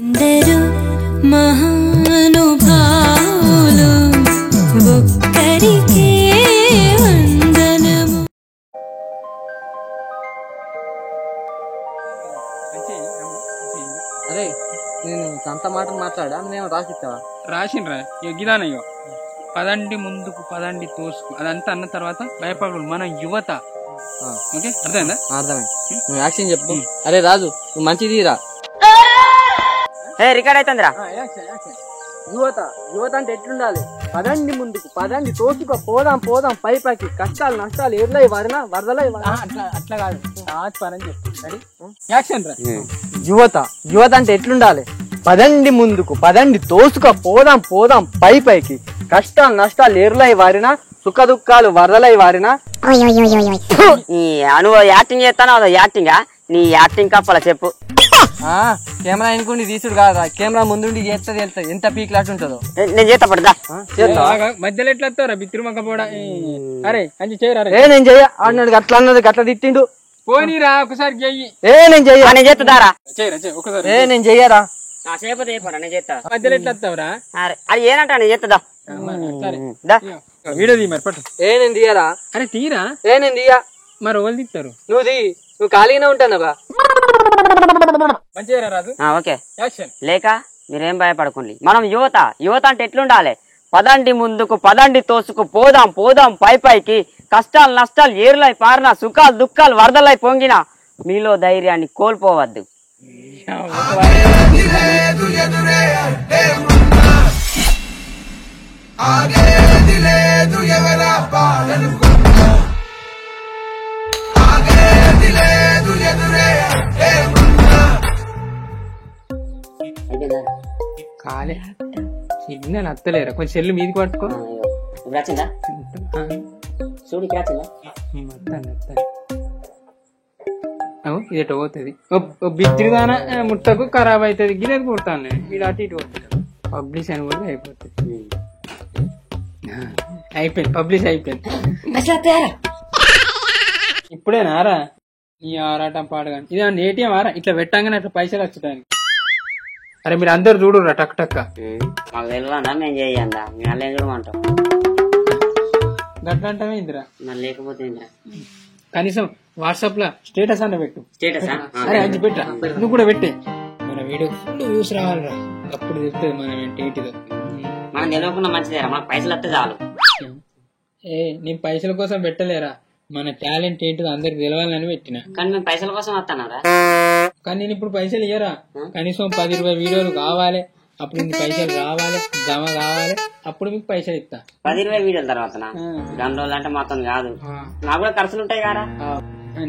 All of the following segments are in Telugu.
ఎందరో మహానుభావులు ఒక్కరికే వందనము. అరే నేను సంత మాట మాట్లాడా నేను రాసిస్తావా? రాసిండ్రా గిదానయ్యో పదండి ముందుకు పదండి తోసుకు అదంతా అన్న తర్వాత భయపడకూడదు మన యువత. ఓకే అర్థమైందా? అర్థమైంది. నువ్వు యాక్షన్ చెప్పు. అరే రాజు నువ్వు మంచిది రా. రికార్డ్ అవుతుందిరా. యువత యువత అంటే ఎట్లుండాలి? పదండి ముందుకు పదండి తోసుక పోదాం పోదాం పైకి కష్టాలు నష్టాలు ఎర్లై వరనా వరదలై అట్లా కాదు పని చెప్పు. సరే యాక్షన్ రా. యువత యువత అంటే ఎట్లుండాలి? పదండి ముందుకు పదండి తోసుక పోదాం పోదాం పైకి కష్టాలు నష్టాలు ఎర్లై వారినా సుఖ దుఃఖాలు వరదలై వారినా. నువ్వు యాక్టింగ్ చేస్తాను యాక్టింగా నీ యాక్టింగ్ కప్పల చెప్పు. కెమెరా అనుకోండి తీసుడు కాదా, కెమెరా ముందుండి చేస్తుంది వెళ్తుంది ఎంత పీక్ లాట్ ఉంటుందో. నేను చేస్తా పడదా మధ్యలో ఎట్లా వస్తావురా బిత్తిరుమక్క పోడా. అరే అని చేయరా. నేను చెయ్య అన్నాడు అట్లా అన్నది అట్లా తిట్టిండు. పోనీరా ఒకసారి చెయ్యి. నేను చెయ్య నేను చేస్తారా ఒకసారి. నేను చెయ్యరా. నేను చేస్తా. మధ్యలో ఎట్లా వస్తావురా? అది ఏనంటా నేను చేస్తుందా వీడియో తీ మరి పట్టు. నేను తీయరా. అరే తీరా. నేను తీయ. మరి వాళ్ళు తీస్తారు. నువ్వు తీ. నువ్వు ఖాళీగానే ఉంటానవా? మంచిగా రాజు. ఓకే లేక మీరేం భయపడకండి. మనం యువత యువత అంటే ఎట్లుండాలి? పదండి ముందుకు పదండి తోసుకు పోదాం పోదాం పైకి కష్టాలు నష్టాలు ఏర్లై పారిన సుఖాలు దుఃఖాలు వరదలై పొంగిన మీలో ధైర్యాన్ని కోల్పోవద్దు. కాలే చిన్న నత్తలేరా కొంచెం చెల్లు మీదికి పట్టుకో. ఇదట పోతుంది బిత్తిరిదానా ముట్టకు ఖరాబ్ అవుతుంది గిరేది కుడతాను వీడు అటు ఇటు పోతుంది. పబ్లిష్ అని కూడా అయిపోతుంది. అయిపోయింది పబ్లిష్ అయిపోయింది. ఇప్పుడేనారా ఈ ఆరాటం పాడగా ఇదేమన్నా ఏటీఎం ఆరా ఇట్లా పెట్టంగానే అట్లా పైసలు వచ్చుతాయి. అరే మీరు అందరు చూడు టక్ టక్క మాకు తెలియదా మేము చేయందా మేము అలా చూడమంటాం గట్లా అంటామే ఇందిరా. మరి లేకపోతే కనీసం వాట్సాప్ లో స్టేటస్ అన్న పెట్టు. స్టేటస్ అరే అది పెట్టా నువ్వు కూడా పెట్టే. మన వీడియో ఫుల్ వ్యూస్ రావాలిరా అప్పుడు చెప్తుంది మనం ఏంటిదో. మనం తెలియకుండా మంచిదేరా మనకు పైసలు వస్తే చాలు. నేను పైసల కోసం పెట్టలేరా మన టాలెంట్ ఏంటిదో అందరికి తెలవాలని పెట్టినా. కానీ మేము పైసల కోసం వస్తానారా. కానీ నేను ఇప్పుడు పైసలు ఇయ్యరా కనీసం 10-20 వీడియోలు కావాలి అప్పుడు మీకు పైసలు రావాలి జమ కావాలి అప్పుడు మీకు పైసలు ఇస్తా. 10-20 వీడియోల తర్వాత 2 రోజులు అంటే మొత్తం కాదు నాకు కూడా ఖర్చులు ఉంటాయి కదా.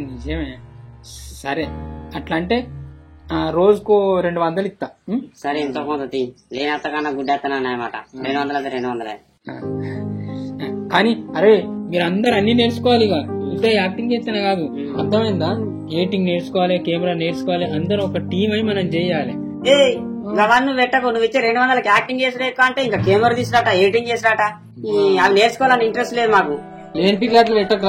నిజమే. సరే అట్లా అంటే రోజుకు 200 ఇస్తా. సరే ఎంతో కొంత లేనత్తకన్నా గుడ్డెత్తనా అన్నమాట. 200 అయితే 200. కానీ అరే మీరు అందరు అన్ని నేర్చుకోవాలి. ఇక ఇట్లా యాక్టింగ్ చేస్తేనే కాదు అర్థమైందా? ఎడిటింగ్ నేర్చుకోవాలి కెమెరా నేర్చుకోవాలి అందరూ ఒక టీం అయి మనం చేయాలి. అవన్నీ పెట్టకు నువ్వు ఇచ్చే 200కి యాక్టింగ్ చేసినా అంటే ఇంకా కెమెరా తీసుకురాట ఎడిటింగ్ చేసిరాట అవి నేర్చుకోవాలని ఇంట్రెస్ట్ లేదు మాకు. లేని పిల్లలు పెట్టకు.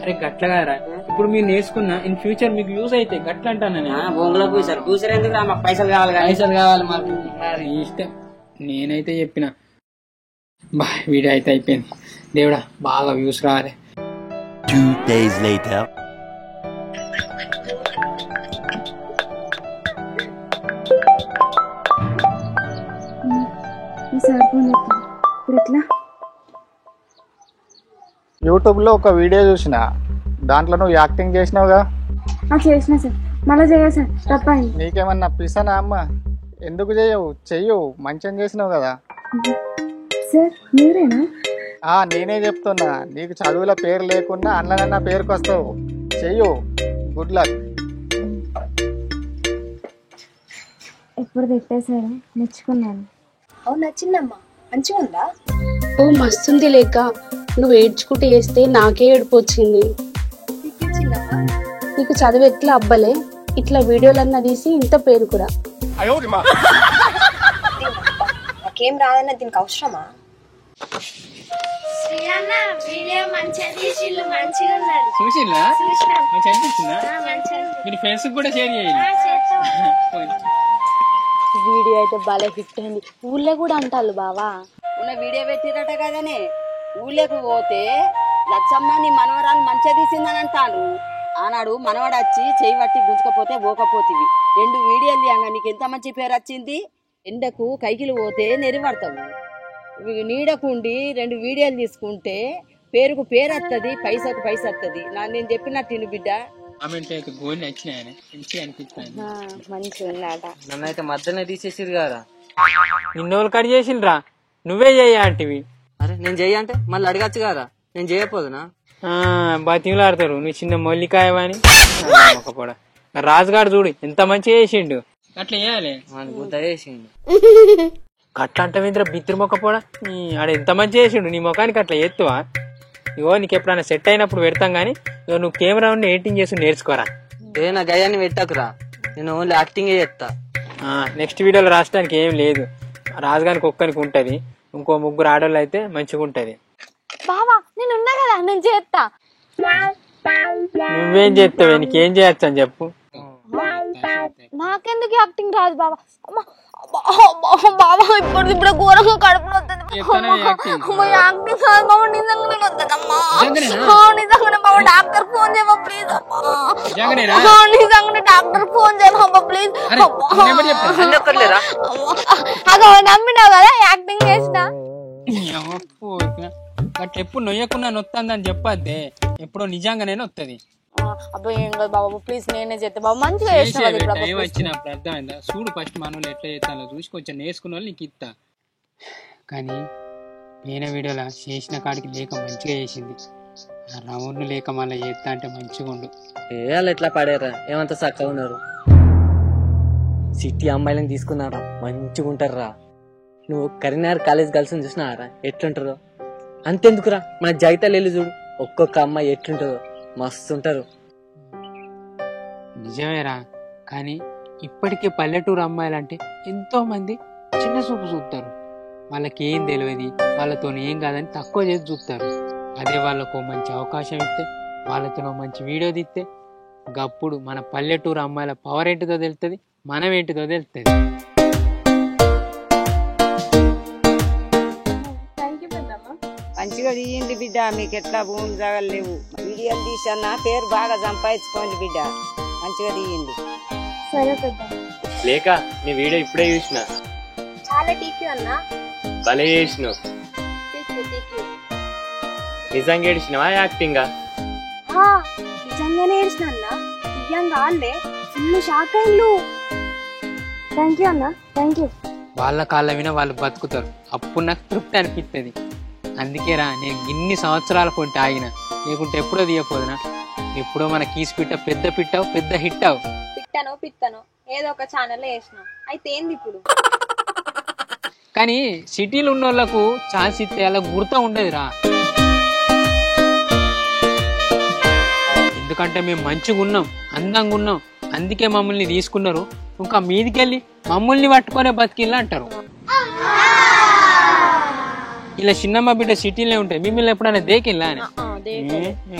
అరే గట్ల కాదురా ఇప్పుడు మీరు నేర్చుకున్నా ఇన్ ఫ్యూచర్ మీకు యూజ్ అయితే గట్ల అంటాను. బొంగులో ఫ్యూచర్ ఎందుకు మాకు పైసలు కావాలి మాకు ఇష్టం. నేనైతే చెప్పిన వీడియో అయితే అయిపోయింది. దేవుడా బాగా వ్యూస్ రావాలి. 2 days later. యూట్యూబ్ లో ఒక వీడియో చూసిన దాంట్లో నువ్వు యాక్టింగ్ చేసినావుగా. చేసిన సార్ మళ్ళీ చేయ సార్ తప్పండి. నీకేమన్నా పిసనా అమ్మ? ఎందుకు చెయ్యవు మంచిగా చేసినావు కదా సార్. మీరేనా? నేనే చెప్తున్నా నీకు చదువుల పేరు లేకున్నా అన్ననన్నా పేరుకు వస్తావు. చెయ్యు. Good luck. ఎప్పుడు పెట్టేశారు మెచ్చుకున్నాను. అవును నచ్చిందమ్మా మంచిగా ఉందా? ఓ మస్తుంది లేక నువ్వు ఏడ్చుకుంటూ వేస్తే నాకే ఏడుపు వచ్చింది. నీకు చదువు ఎట్లా అబ్బలే ఇట్లా వీడియోలన్నా తీసి ఇంత పేరు కూడా. నాకేం రాదన్న దీనికి అవసరమా? చూసిల్లా మంచి అనిపించిందా? మీరు ఫ్రెండ్స్ కూడా షేర్ చేయండి. వీడియో అయితే భలే హిట్ అయింది, ఊళ్ళో కూడా అంటారు బావా. ఉన్న వీడియో పెట్టిరట కదనే, ఊళ్ళోకి పోతే లచ్చమ్మ నీ మనవరాలు మంచిగా తీసిందని అంటాను. ఆనాడు మనవడు వచ్చి చేయి పట్టి గుంజుకపోతే పోకపోతివి, 2 వీడియోలు తీయంగా నీకు ఎంత మంచి పేరు వచ్చింది. ఎండకు కైకిలు పోతే నెరిపడతావు, నీడకుండి 2 వీడియోలు తీసుకుంటే పేరుకు పేరు వస్తుంది, పైసకు పైస వస్తుంది. నేను చెప్పినట్టు తిను బిడ్డ. మంచిగా ఉందట. నన్నైతే మధ్యలో తీసేసిరు కదా. నిన్నోళ్ళు కట్ చేసిండ్రా, నువ్వే చేయంటివి. అరే నేను చెయ్యంటే మళ్ళీ అడగచ్చు కదా, నేను చేయకపోదునా? బతిలాడతారు నువ్వు చిన్న మొల్లికాయవని. ఒక రాజుగాడు చూడు ఎంత మంచిగా చేసిండు, అట్లా చేయాలి. చేసిండు అట్లా అంటే బిత్తిరి మొక్కపోడా, ఆడ ఎంత మంచిగా చేసిండు. నీ ముఖానికి అట్లా ఎత్తువా? ఇగో నీకు ఎప్పుడైనా సెట్ అయినప్పుడు పెడతాం గానీ, ఇగో నువ్వు కెమెరా ఉండి ఎడిటింగ్ చేసి నేర్చుకోరా. నా గయాన్ని పెట్టకురా, నేను ఓన్లీ యాక్టింగ్ చేస్తా. నెక్స్ట్ వీడియోలో రాసడానికి ఏం లేదు, రాజుగానికి ఒక్కనికి ఉంటది, ఇంకో 3 ఆడోళ్ళు అయితే మంచిగా ఉంటది. బావా నేను ఉన్నా కదా, నేను చేస్తా. నువ్వేం చేస్తావే, నీకేం చేయొచ్చు అని చెప్పు. నాకెందుకు యాక్టింగ్ రాదు బావా? బావా ఇప్పుడు ఘోరంగా కడుపులో వస్తుంది. యాక్టింగ్ రాదు బాబు, నిజంగానే వద్దమ్మా. నిజంగానే బాబు డాక్టర్ ఫోన్ చేయమా ప్లీజ్. నిజంగానే డాక్టర్ ఫోన్ చేయమా ప్లీజ్. అగో నమ్మినావు కదా యాక్టింగ్ చేసిన. అట్లా ఎప్పుడు నొయ్యకుండా నొత్తందని చెప్పద్దే, ఎప్పుడో నిజంగానే వస్తుంది. అబ్బాయి ఏం కాదు బాబు ప్లీజ్, నేనే చేస్తా బాబు. మంచిగా టైం వచ్చినప్పుడు అర్థమైందా? చూడు ఫస్ట్ మనోళ్ళు ఎట్లా చేస్తానో చూసి కొంచెం నేర్చుకున్న వాళ్ళు నీకు ఇస్తా. కానీ వేరే వీడియోలో చేసిన కాడికి లేక మంచిగా చేసింది, రౌండ్ లేక మళ్ళీ చేస్తా అంటే మంచిగా ఉండు. వాళ్ళు ఎట్లా పడారా, ఏమంత చక్కగా ఉన్నారు. సిటీ అమ్మాయిలను తీసుకున్నారా, మంచిగా ఉంటారా. నువ్వు కరీంనగర్ కాలేజ్ గర్ల్స్ చూసినారా ఎట్లుంటారో? అంతెందుకురా, మన జైతాలు వెళ్ళి చూడు, ఒక్కొక్క అమ్మాయి ఎట్లుంటారో, మస్తు ఉంటారు. నిజమేరా, కానీ ఇప్పటికే పల్లెటూరు అమ్మాయిలంటే ఎంతో మంది చిన్న చూపు చూస్తారు. వాళ్ళకి ఏం తెలియదు, వాళ్ళతో ఏం కాదని తక్కువ చేసి చూస్తారు. అదే వాళ్ళకు మంచి అవకాశం ఇస్తే, వాళ్ళతో మంచి వీడియో తీస్తే, గప్పుడు మన పల్లెటూరు అమ్మాయిల పవర్ ఏంటిదో తెలుస్తుంది, మనం ఏంటిదో తెలుస్తుంది. మంచిగా తీయండి బిడ్డ, మీకు ఎట్లా భూమి జాగలేవు. వీడియోలు తీసన్నా పేరు బాగా సంపాదించుకోండి బిడ్డ, మంచిగా తీయండి. సరే పెద్ద. లేక నీ వీడియో ఇప్పుడే చూసిన, చాలా టీక్యూ అన్నా. భలే చేసినావు. నిజంగా ఏడిచినవా యాక్టింగా? నిజంగానే ఏడ్చిన అన్నా, నిజంగా వాళ్ళే ఫుల్ షాక్ అయ్యిండు. థ్యాంక్ యూ అన్నా, థ్యాంక్ యూ. వాళ్ళ కాళ్ళ విన వాళ్ళు బతుకుతారు, అప్పుడు నాకు తృప్తి అనిపిస్తుంది. అందుకేరా నేను ఇన్ని సంవత్సరాల పొంటి ఆగిన, లేకుంటే ఎప్పుడో తీయపోదునా. ఎప్పుడో మన కీసు పిట్ట పెద్ద పిట్టావు, పెద్ద హిట్ అవు. పిట్టను ఏదో ఒక ఛానల్లో వేసిన, అయితే ఏంది ఇప్పుడు? కానీ సిటీలో ఉన్న వాళ్ళకు ఛాన్స్ ఇస్తే అలా గుర్తు ఉండదురా. ఎందుకంటే మేము మంచిగా ఉన్నాం, అందంగా ఉన్నాం, అందుకే మమ్మల్ని తీసుకున్నారు. ఇంకా మీదికెళ్ళి మమ్మల్ని పట్టుకునే బతికిల్లా అంటారు. ఇలా చిన్నమ్మ బిడ్డ సిటీలో ఉంటాయి, మిమ్మల్ని ఎప్పుడైనా దేకిల్లా అని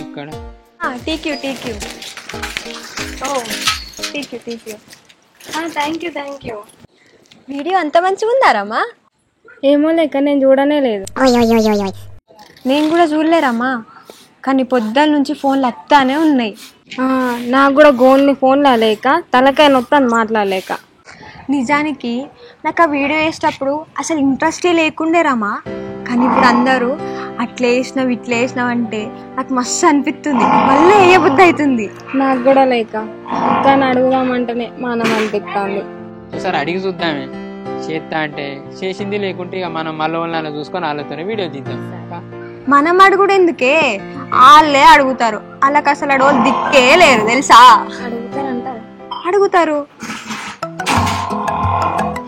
ఎక్కడ? TQ thank you. వీడియో అంత మంచిగా ఉందారమ్మా? ఏమో లేక నేను చూడనే లేదు. నేను కూడా చూడలేరమ్మా, కానీ పొద్దున్న నుంచి ఫోన్లు వస్తానే ఉన్నాయి. నాకు కూడా గోల్ని ఫోన్లో లేక తలకాయ నొత్తాను మాట్లాడలేక. నిజానికి నాకు ఆ వీడియో వేసేటప్పుడు అసలు ఇంట్రెస్టే లేకుండేరమ్మా, కానీ ఇప్పుడు అందరూ అట్లా వేసినావు ఇట్లా వేసినావు అంటే నాకు మస్తు అనిపిస్తుంది, మళ్ళీ వేయబుద్ధి అవుతుంది. నాకు కూడా లేక కానీ అడుగుదామంటేనే మనం అనిపిస్తుంది. ఒకసారి అడిగి చూద్దామే, చేస్తా అంటే చేసింది, లేకుంటే ఇక మనం మళ్ళీ వాళ్ళని చూసుకొని వాళ్ళతోనే వీడియో తీద్దాం. మనం అడుగుడు ఎందుకే, వాళ్ళే అడుగుతారు. వాళ్ళకి అసలు అడగ దిక్కే లేరు తెలుసా. అడుగుతారంటారు, అడుగుతారు.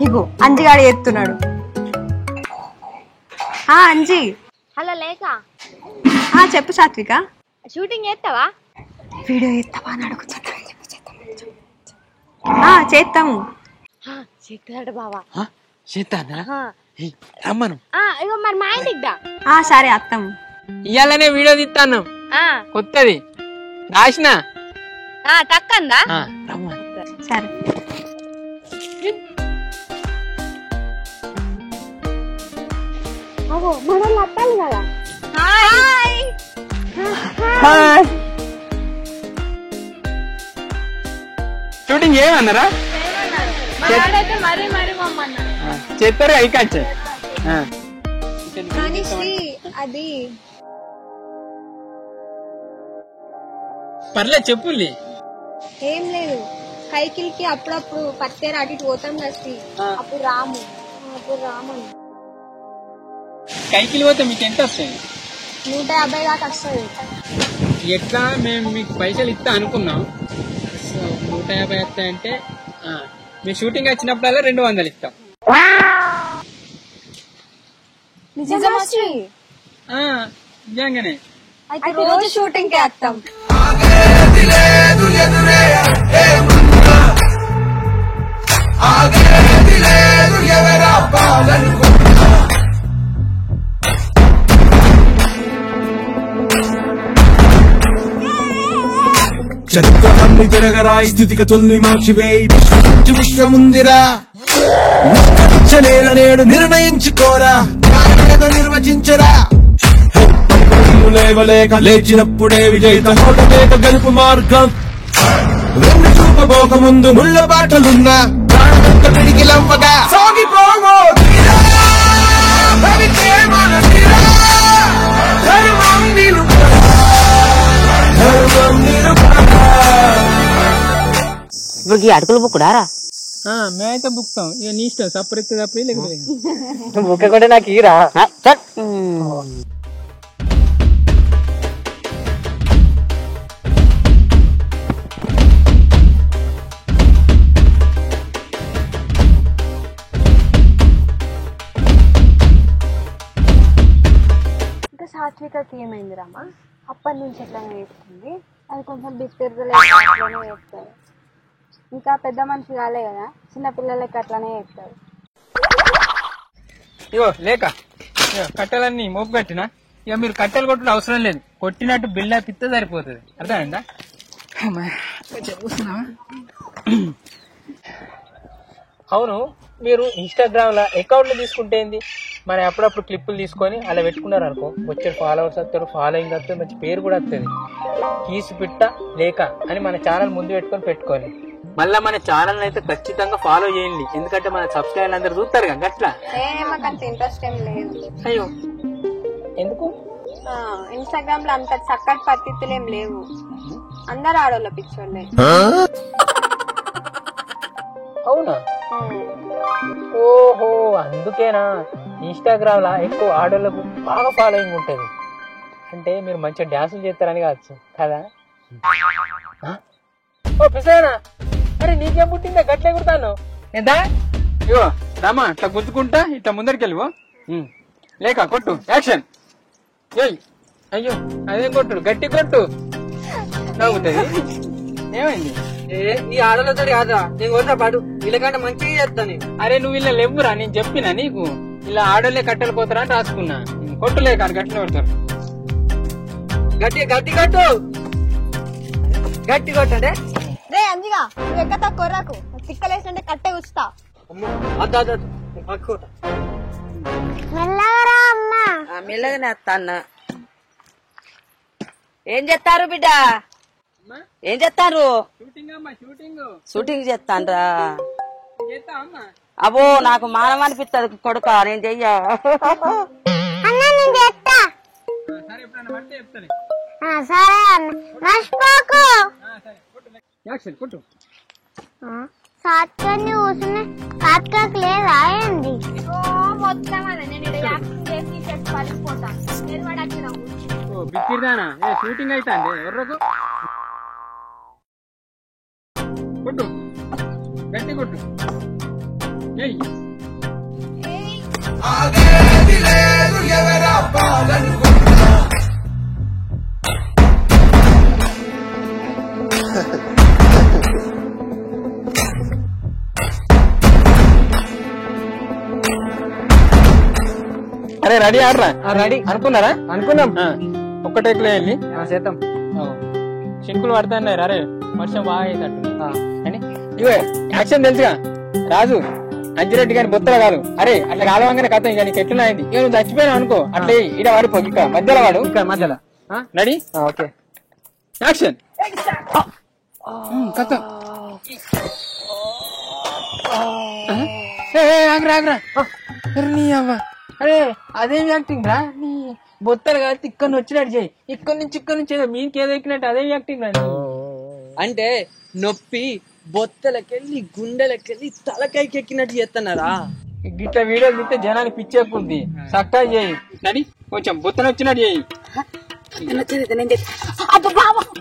ఇగో అంజిగాడు ఎత్తున్నాడు. అంజి. హలో లేక. చెప్పు సాత్విక. షూటింగ్ చేస్తావా? వీడియో చేస్తావా అని అడుగుతున్నా. చేస్తాము. చేస్తాడు బావా. చేస్తానా? రమ్మను. ఇగో మరి మా ఇంటికి దా. సరే అత్తము. ఇవాళనే వీడియో తీస్తాను, కొత్తది రాసిన. తక్కందా? రమ్మను. సరే మనల్ని అత్తాలి కదా. షూటింగ్ ఏమన్నారా చెప్పారు అయికాచే కానీ శ్రీ అది పర్లేదు చెప్పుల్లి. ఏం లేదు, కైకిల్కి అప్పుడప్పుడు పత్తేరు అటు ఇటు పోతాం కదా శ్రీ, అప్పుడు రాము కైకిలి పోతే మీకు ఎంత వస్తాయి? 150 దాకా వస్తుంది. ఎట్లా మేము మీకు పైసలు ఇస్తా అనుకున్నాం. 150 వస్తాయంటే మీ షూటింగ్ వచ్చినప్పుడల్లా 200 ఇస్తాం. నిజమా శ్రీ? నిజంగానే అయితే రోజు షూటింగ్ కి వస్తాం. చరిత్రన్ని తిరగరా స్థితిగతుల్ని మార్చివే విశ్వముందిరా నేడు నిర్ణయించుకోరా నిర్వచించరా లేవలేక లేచినప్పుడే విజేత హోటలేక గెలుపు మార్గం వెన్ను చూపబోక ముందు ముళ్ళ బాటలున్నా ప్రాణమంత పిడికిలవ్వగా సాగిపోవో ఇప్పుడు ఈ అడుగులు బుక్కుడారా? మేమైతే బుక్తాం. ఇక నీ ఇష్టం, సపరేట్ తప్పి లేకపోతే బుక్క కూడా నాకు ఈరా. ఇంకా సాత్వికకి ఏమైంది రామా? అప్పటి నుంచి ఎట్లానే చేస్తుంది, అది కొంచెం బిత్తెరదలే చేస్తారు. ఇంకా పెద్ద మనిషి కాలే కదా, చిన్న పిల్లలకి అట్లానే చేస్తారు. ఇగో లేక కట్టెలన్నీ మోపు కట్టినా, ఇక మీరు కట్టెలు కొట్టడం అవసరం లేదు. కొట్టినట్టు బిల్లా పిత్తే సరిపోతుంది. అర్థమైందా? అవును, మీరు ఇన్స్టాగ్రామ్ లో అకౌంట్లు తీసుకుంటే ఏంది, మన అప్పుడప్పుడు క్లిప్పులు తీసుకొని అలా పెట్టుకున్నారు అనుకో, వచ్చే ఫాలోవర్స్ వస్తారు, ఫాలోయింగ్ వస్తుంది, మంచి పేరు కూడా వస్తుంది. కీసు పిట్ట లేక అని మన ఛానల్ ముందు పెట్టుకోవాలి. మళ్ళీ మన ఛానల్ అయితే ఖచ్చితంగా ఫాలో చేయండి, ఎందుకంటే మన సబ్స్క్రైబర్లు అందరు చూస్తారు కదా. అట్లా మాకంత ఇంట్రెస్ట్ ఏం లేదు. అయ్యో ఎందుకు? ఇన్స్టాగ్రామ్ లో అంత చక్కటి పరిస్థితులు ఏం లేవు, అందరు ఆడోళ్ళ పిచ్చోళ్ళే. అవునా? ఓహో, అందుకేనా ఇన్స్టాగ్రామ్ లా ఎక్కువ ఆడోళ్ళకు బాగా ఫాలోయింగ్ ఉంటది. అంటే మీరు మంచిగా డ్యాన్సులు చేస్తారని కావచ్చు కదా. ఓ పిసానా, అరే నీకేం పుట్టిందా గట్లే కుడతాను ఎంత? ఇగో రామా, ఇట్లా గుంజుకుంటా ఇట్లా ముందరికి వెళ్ళివో. లేక కొట్టు, యాక్షన్. అయ్యో అదేం కొట్టు, గట్టి కొట్టు, నవ్వుతుంది. ఏమైంది? ఈ ఆడలతో కాదా నేను కొట్టిన పాటు వీళ్ళకంటే మంచిగా చేస్తాను. అరే నువ్వు ఇలా లేవురా, నేను చెప్పినా నీకు ఇలా ఆడోళ్ళే కట్టెలు పోతారా అని రాసుకున్నా. కొట్టులే కాదు, గట్టిన కొడతారు. గట్టి గట్టి కొట్టు, గట్టి కొట్టండి. రే అంజిగా, నువ్వు ఎక్క తక్కువ కొర్రకు, తిక్కలేసంటే కట్టే ఉచుతా. మెల్లగానే వస్తా అన్న. ఏం చేస్తారు బిడ్డ? ఏం చేస్తారు? షూటింగ్ చేస్తాన్రా? అబ్బో నాకు మానం అనిపిస్తుంది కొడుక, నేను చెయ్యా. సాత్కాన్ని కూర్చుని సాత్కాకు లేదా ఏంది? మొత్తం అదే నేను యాక్టింగ్ చేసి పడిపోతా. నేను వాడు వచ్చినావు బిక్కిరిదానా? షూటింగ్ అయితే ఎర్రకు కొట్టు, గట్టి కొట్టు. అరే రెడీ ఆడరా? రెడీ అనుకున్నారా? అనుకున్నాం. ఒక్కటేకులో వెళ్ళి చేద్దాం. సింకులు పడతాన్నారు. అరే వర్షం బాగా అవుతాడు అని ఇవే యాక్షన్ తెలుసుగా రాజు. అంజిరెడ్డి గారి బొత్తలు కాదు. అరే అట్లా కాలవంగానే కథ ఇక నీకు ఎట్లున్నాయింది. ఇక నువ్వు చచ్చిపోయినా అనుకో అట్లే ఇడ వాడిపో ఇక్కడ మధ్యలో వాడు ఇక్కడ మధ్యలో రెడీ ఓకే యాక్షన్ కథ ఆగ్రా ఆగ్రా నీ అవ్వ అరే అదేం యాక్టింగ్ రా నీ బొత్తలు కాదు ఇక్కడ వచ్చినట్టు చేయి ఇక్కడ నుంచి మీకు ఏదో ఎక్కినట్టు అదేం యాక్టింగ్ రా అంటే నొప్పి బొత్తలకెళ్ళి గుండెలకెళ్ళి తలకాయకి ఎక్కినట్టు చేస్తున్నారా? గిట్ల వీడియోలు చూస్తే జనానికి పిచ్చెక్కుంది. చక్కగా చేయి నడి కొంచెం బొత్తలు వచ్చినట్టు చేయి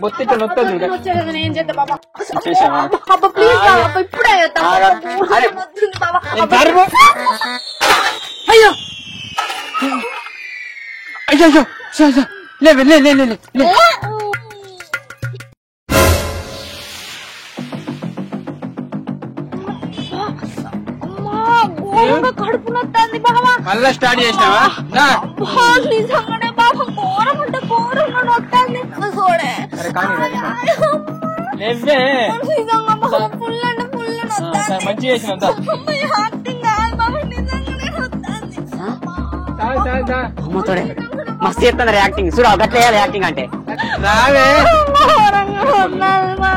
బొత్త ఇట్లా నొత్తదు అయ్యో అయ్యో లేవే లే కడుపు నొత్తంది బాబా. మళ్ళా స్టార్ట్ చేసినావా? నిజంగానే బాబా ఘోరం అంటే ఘోరంగా నొత్తంది చూడే నిజంగా బాబా ఫుల్ అంటే ఫుల్ నొత్తంది. మంచిగా చేసినా యాక్టింగ్ కాదు బాబా నిజంగానే నొత్తంది. అమ్మతోడే మస్తు చేస్తున్నారు యాక్టింగ్ చూడ గట్ల వేయాలి యాక్టింగ్ అంటే రావే ఘోరంగా ఉన్నది బాబా.